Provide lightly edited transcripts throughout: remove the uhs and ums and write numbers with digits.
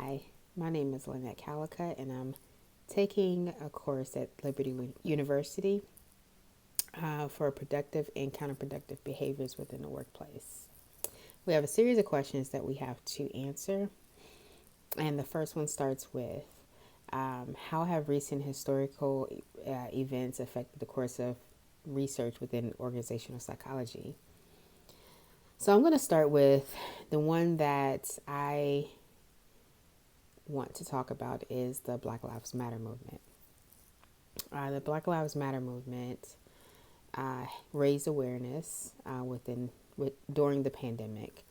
Hi, my name is Lynette Calicut, and I'm taking a course at Liberty University for productive and counterproductive behaviors within the workplace. We have a series of questions that we have to answer, and the first one starts with how have recent historical events affected the course of research within organizational psychology? So I'm going to start with the one that I want to talk about is the Black Lives Matter movement. The Black Lives Matter movement raised awareness during the pandemic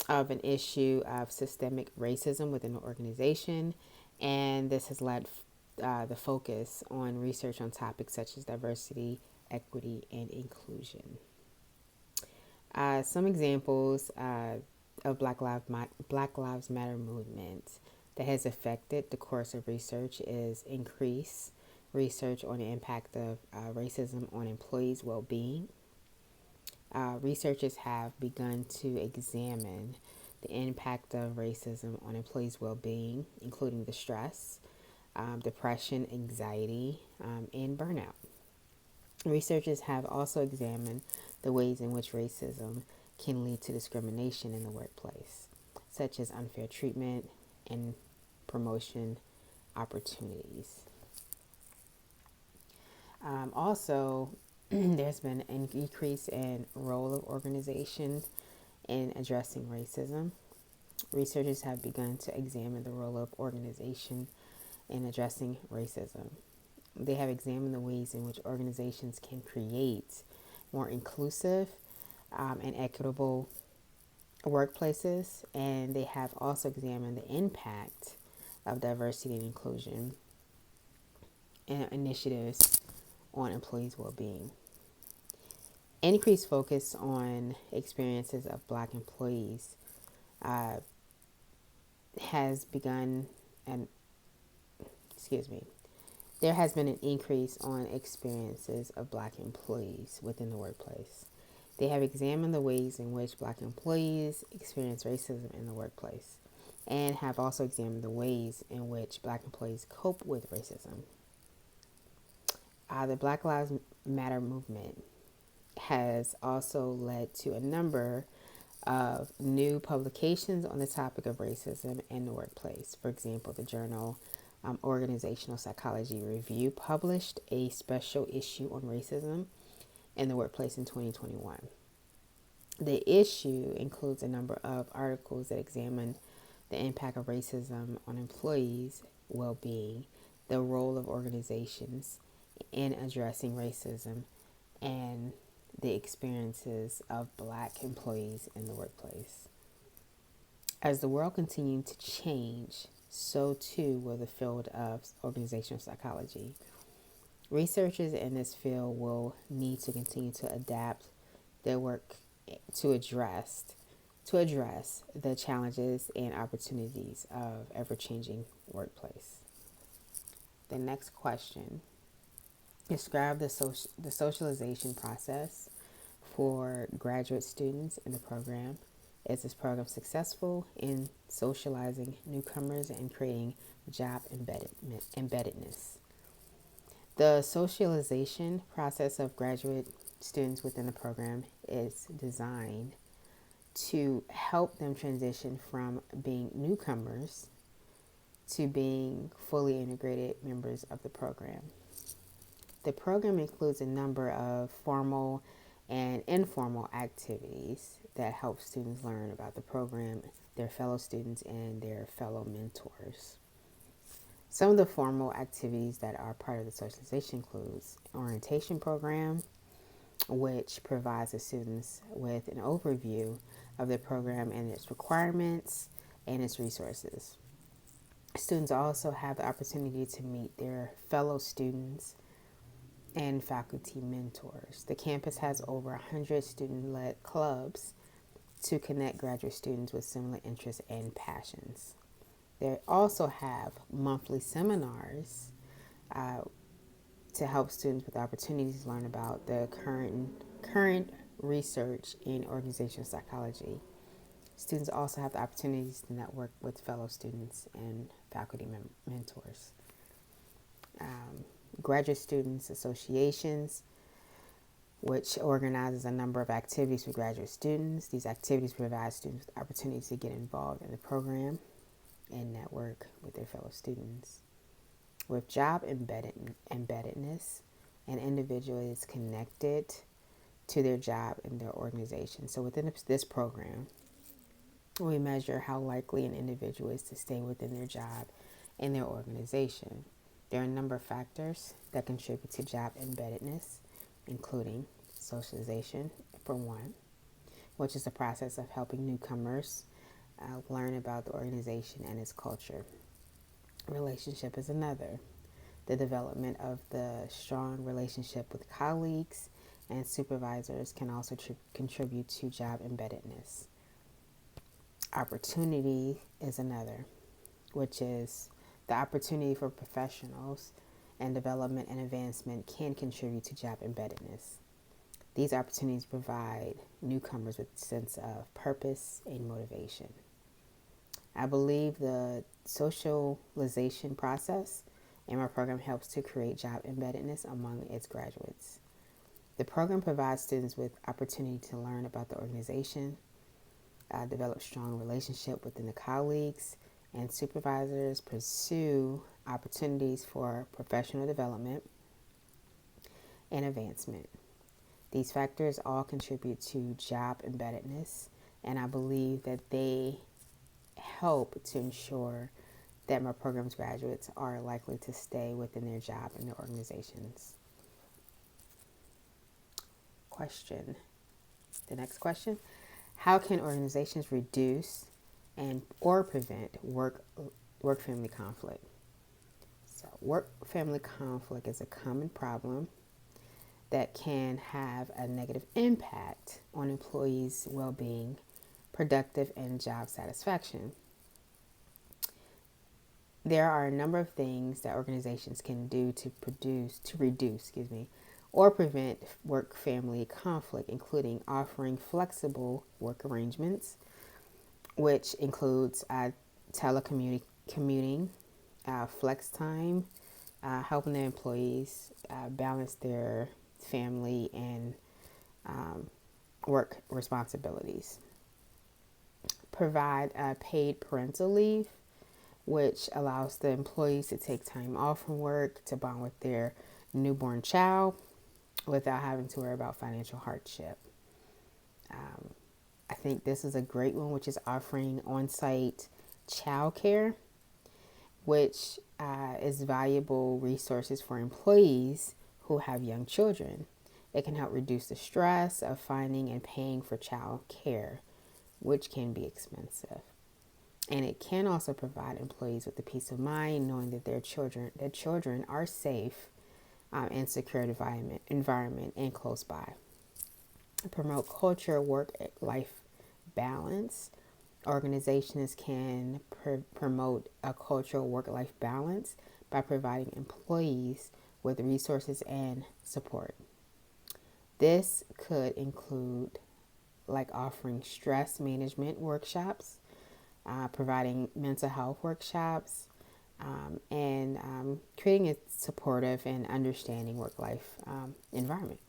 of an issue of systemic racism within the organization, and this has led the focus on research on topics such as diversity, equity, and inclusion. Some examples of Black Lives Matter movement that has affected the course of research is increase research on the impact of racism on employees' well-being. Researchers have begun to examine the impact of racism on employees' well-being, including the stress, depression, anxiety, and burnout. Researchers have also examined the ways in which racism can lead to discrimination in the workplace, such as unfair treatment and promotion opportunities. Also, there's been an increase in role of organizations in addressing racism. Researchers have begun to examine the role of organization in addressing racism. They have examined the ways in which organizations can create more inclusive and equitable workplaces, and they have also examined the impact of diversity and inclusion and initiatives on employees' well-being. Increased focus on experiences of Black employees has begun, and there has been an increase on experiences of Black employees within the workplace. They have examined the ways in which Black employees experience racism in the workplace and have also examined the ways in which Black employees cope with racism. The Black Lives Matter movement has also led to a number of new publications on the topic of racism in the workplace. For example, the journal Organizational Psychology Review published a special issue on racism in the workplace in 2021. The issue includes a number of articles that examine the impact of racism on employees' well-being, the role of organizations in addressing racism, and the experiences of Black employees in the workplace. As the world continues to change, so too will the field of organizational psychology. Researchers in this field will need to continue to adapt their work to address the challenges and opportunities of ever-changing workplace. The next question: describe the socialization process for graduate students in the program. Is this program successful in socializing newcomers and creating job embeddedness? The socialization process of graduate students within the program is designed to help them transition from being newcomers to being fully integrated members of the program. The program includes a number of formal and informal activities that help students learn about the program, their fellow students, and their fellow mentors. Some of the formal activities that are part of the socialization includes orientation program, which provides the students with an overview of the program and its requirements and its resources. Students also have the opportunity to meet their fellow students and faculty mentors. The campus has over 100 student-led clubs to connect graduate students with similar interests and passions. They also have monthly seminars to help students with opportunities to learn about the current research in organizational psychology. Students also have the opportunities to network with fellow students and faculty mentors. Graduate Students Associations, which organizes a number of activities for graduate students. These activities provide students with opportunities to get involved in the program and network with their fellow students. With job embeddedness, an individual is connected to their job and their organization. So within this program, we measure how likely an individual is to stay within their job and their organization. There are a number of factors that contribute to job embeddedness, including socialization, for one, which is the process of helping newcomers learn about the organization and its culture. Relationship is another. The development of the strong relationship with colleagues and supervisors can also contribute to job embeddedness. Opportunity is another, which is the opportunity for professionals and development and advancement can contribute to job embeddedness. These opportunities provide newcomers with a sense of purpose and motivation. I believe the socialization process in my program helps to create job embeddedness among its graduates. The program provides students with opportunity to learn about the organization, develop strong relationship within the colleagues and supervisors, pursue opportunities for professional development and advancement. These factors all contribute to job embeddedness, and I believe that they help to ensure that my program's graduates are likely to stay within their job and their organizations. Question. The next question. How can organizations reduce and or prevent work-family conflict? So work-family conflict is a common problem that can have a negative impact on employees' well-being, productive, and job satisfaction. There are a number of things that organizations can do to reduce, or prevent work-family conflict, including offering flexible work arrangements, which includes telecommuting, flex time, helping their employees balance their family and work responsibilities. Provide paid parental leave, which allows the employees to take time off from work to bond with their newborn child without having to worry about financial hardship. I think this is a great one, which is offering on-site childcare, which is valuable resources for employees who have young children. It can help reduce the stress of finding and paying for child care, which can be expensive. And it can also provide employees with the peace of mind knowing that their children are safe and secure environment and close by. Promote culture, work-life balance. Organizations can promote a cultural work-life balance by providing employees with resources and support. This could include offering stress management workshops, providing mental health workshops, and creating a supportive and understanding work-life environment.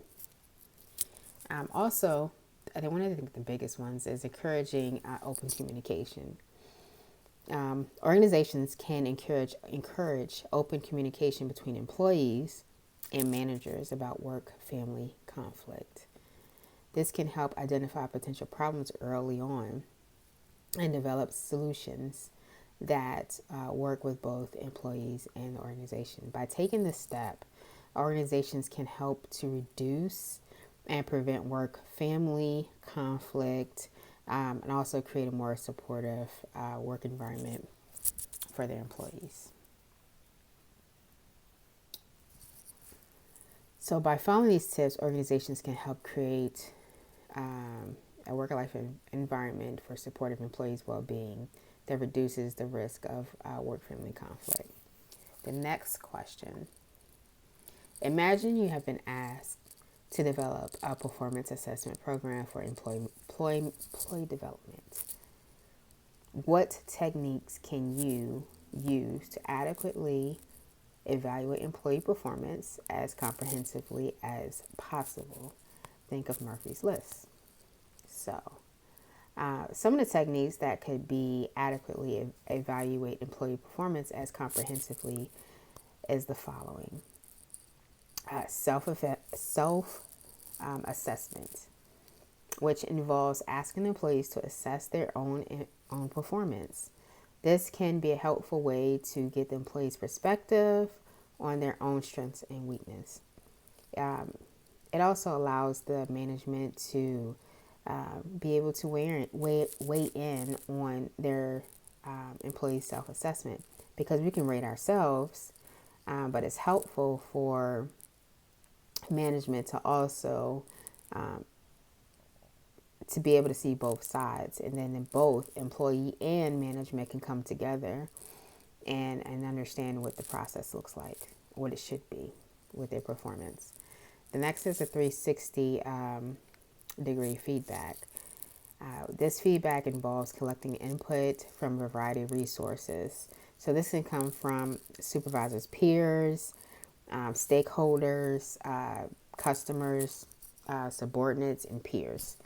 Also, I think one of the biggest ones is encouraging open communication. Organizations can encourage open communication between employees and managers about work-family conflict. This can help identify potential problems early on and develop solutions that work with both employees and the organization. By taking this step, organizations can help to reduce and prevent work-family conflict, and also create a more supportive work environment for their employees. So by following these tips, organizations can help create a work-life environment for supportive employees' well-being that reduces the risk of work-family conflict. The next question. Imagine you have been asked to develop a performance assessment program for employee development. What techniques can you use to adequately evaluate employee performance as comprehensively as possible? Think of Murphy's List. So, some of the techniques that could be adequately evaluate employee performance as comprehensively is the following: self assessment, which involves asking employees to assess their own performance. This can be a helpful way to get the employee's perspective on their own strengths and weakness. Um, it also allows the management to be able to weigh in on their employee self-assessment, because we can rate ourselves, but it's helpful for management to also um, to be able to see both sides, and then both employee and management can come together and understand what the process looks like, what it should be with their performance. The next is a 360 degree feedback. This feedback involves collecting input from a variety of resources. So this can come from supervisors, peers, stakeholders, customers, subordinates, and peers.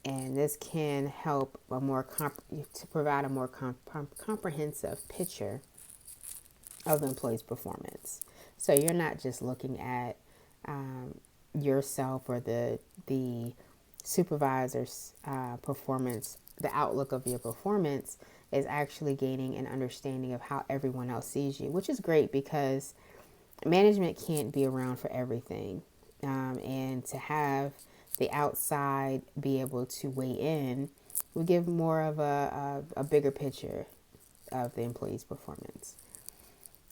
And this can help to provide a more comprehensive picture of the employee's performance. So you're not just looking at yourself or the supervisor's performance. The outlook of your performance is actually gaining an understanding of how everyone else sees you, which is great because management can't be around for everything. And to have the outside be able to weigh in will give more of a bigger picture of the employee's performance.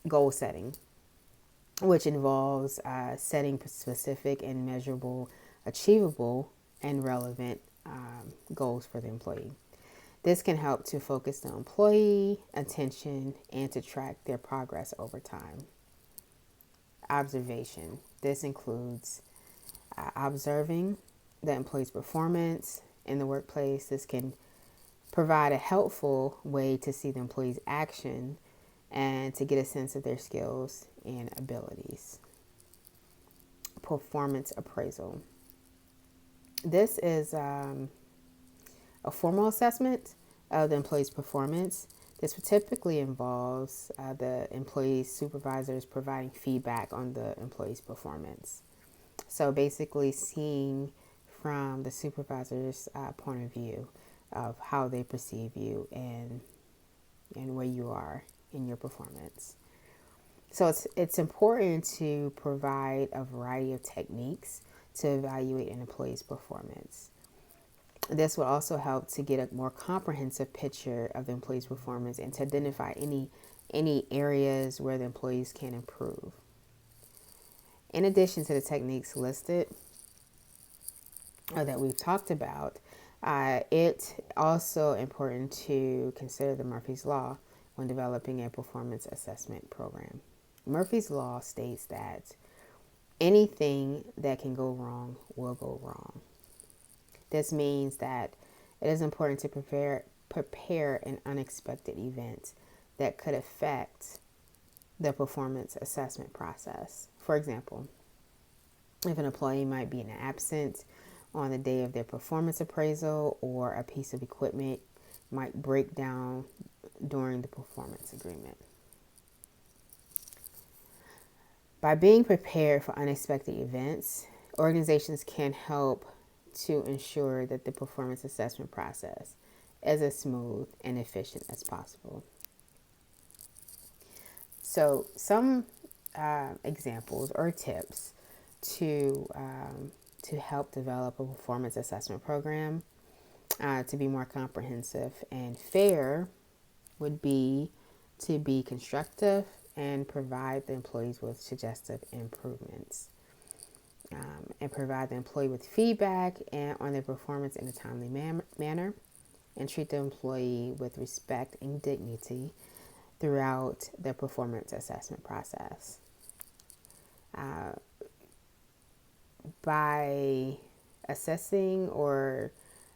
Goal setting, which involves setting specific and measurable, achievable, and relevant goals for the employee. This can help to focus the employee attention and to track their progress over time. Observation. This includes observing the employee's performance in the workplace. This can provide a helpful way to see the employee's action and to get a sense of their skills and abilities. Performance appraisal. This is a formal assessment of the employee's performance. This typically involves the employee's supervisors providing feedback on the employee's performance. So basically seeing from the supervisor's point of view of how they perceive you and where you are in your performance. So it's important to provide a variety of techniques to evaluate an employee's performance. This will also help to get a more comprehensive picture of the employee's performance and to identify any areas where the employees can improve. In addition to the techniques listed or that we've talked about, it's also important to consider the Murphy's Law when developing a performance assessment program. Murphy's Law states that anything that can go wrong will go wrong. This means that it is important to prepare an unexpected event that could affect the performance assessment process. For example, if an employee might be absent on the day of their performance appraisal, or a piece of equipment might break down during the performance agreement. By being prepared for unexpected events, organizations can help to ensure that the performance assessment process is as smooth and efficient as possible. So some examples or tips to help develop a performance assessment program to be more comprehensive and fair would be to be constructive and provide the employees with suggestive improvements, and provide the employee with feedback and on their performance in a timely manner, and treat the employee with respect and dignity throughout the performance assessment process. By assessing or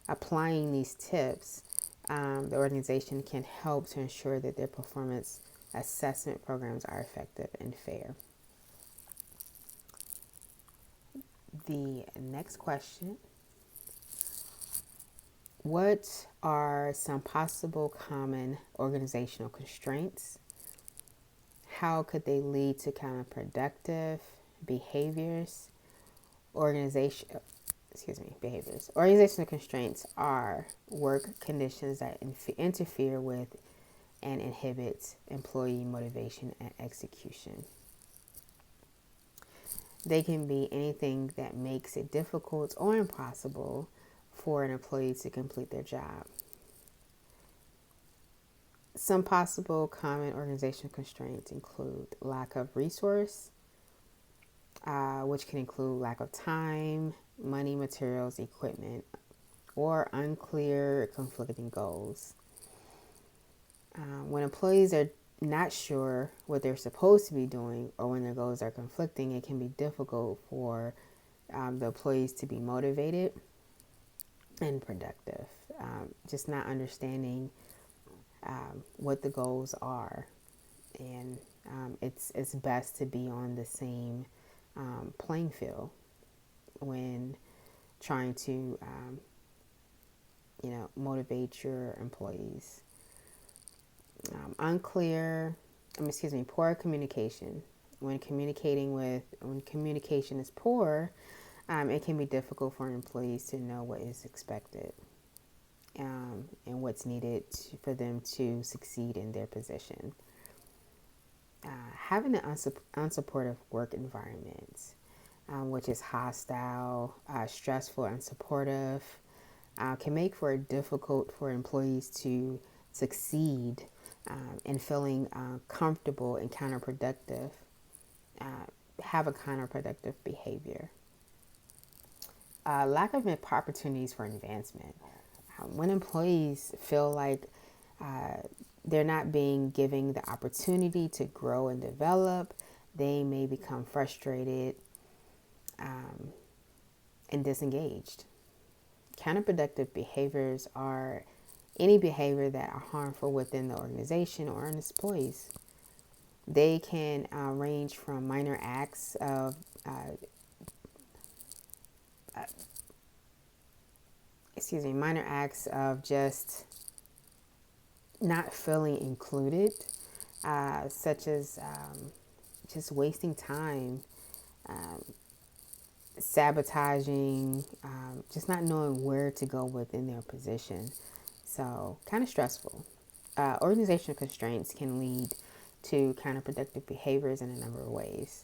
applying these tips, the organization can help to ensure that their performance assessment programs are effective and fair. The next question: what are some possible common organizational constraints? How could they lead to counterproductive behaviors? Behaviors. Organizational constraints are work conditions that interfere with and inhibit employee motivation and execution. They can be anything that makes it difficult or impossible for an employee to complete their job. Some possible common organizational constraints include lack of resource, which can include lack of time, money, materials, equipment, or unclear conflicting goals. When employees are not sure what they're supposed to be doing or when their goals are conflicting, it can be difficult for the employees to be motivated and productive. Just not understanding what the goals are, and it's best to be on the same playing field when trying to motivate your employees. Poor communication. When communication is poor, it can be difficult for employees to know what is expected and what's needed for them to succeed in their position. Having an unsupportive work environment, which is hostile, stressful, and unsupportive, can make for it difficult for employees to succeed and feeling comfortable and counterproductive, have a counterproductive behavior. Lack of opportunities for advancement. When employees feel like they're not being given the opportunity to grow and develop, they may become frustrated and disengaged. Counterproductive behaviors are any behavior that are harmful within the organization or in its employees. They can range from minor acts of just not feeling included, such as just wasting time, sabotaging, just not knowing where to go within their position. So kind of stressful. Organizational constraints can lead to counterproductive behaviors in a number of ways.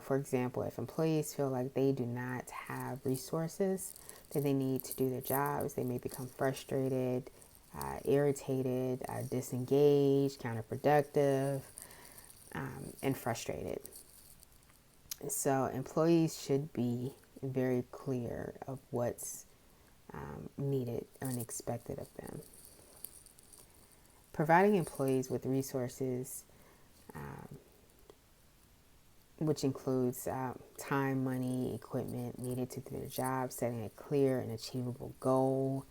For example, if employees feel like they do not have resources that they need to do their jobs, they may become frustrated, irritated, disengaged, counterproductive, and frustrated. So employees should be very clear of what's needed and expected of them. Providing employees with resources, which includes time, money, equipment needed to do their job, setting a clear and achievable goal,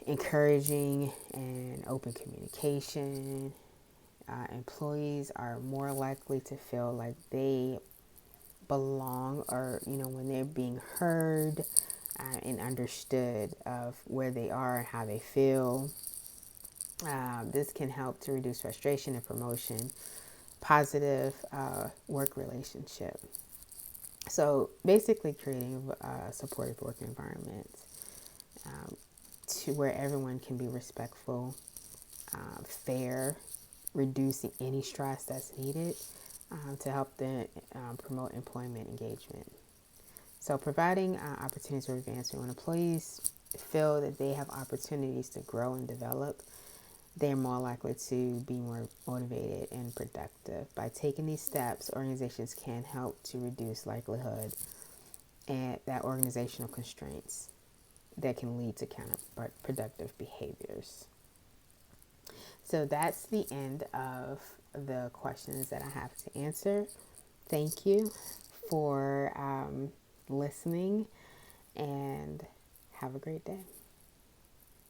encouraging and open communication. Employees are more likely to feel like they belong, or when they're being heard and understood of where they are and how they feel. This can help to reduce frustration and promotion positive work relationship. So basically creating a supportive work environment to where everyone can be respectful, fair, reducing any stress that's needed to help them promote employment engagement. So providing opportunities for advancement. When employees feel that they have opportunities to grow and develop, they're more likely to be more motivated and productive. By taking these steps, organizations can help to reduce likelihood and that organizational constraints that can lead to counterproductive behaviors. So that's the end of the questions that I have to answer. Thank you for listening, and have a great day.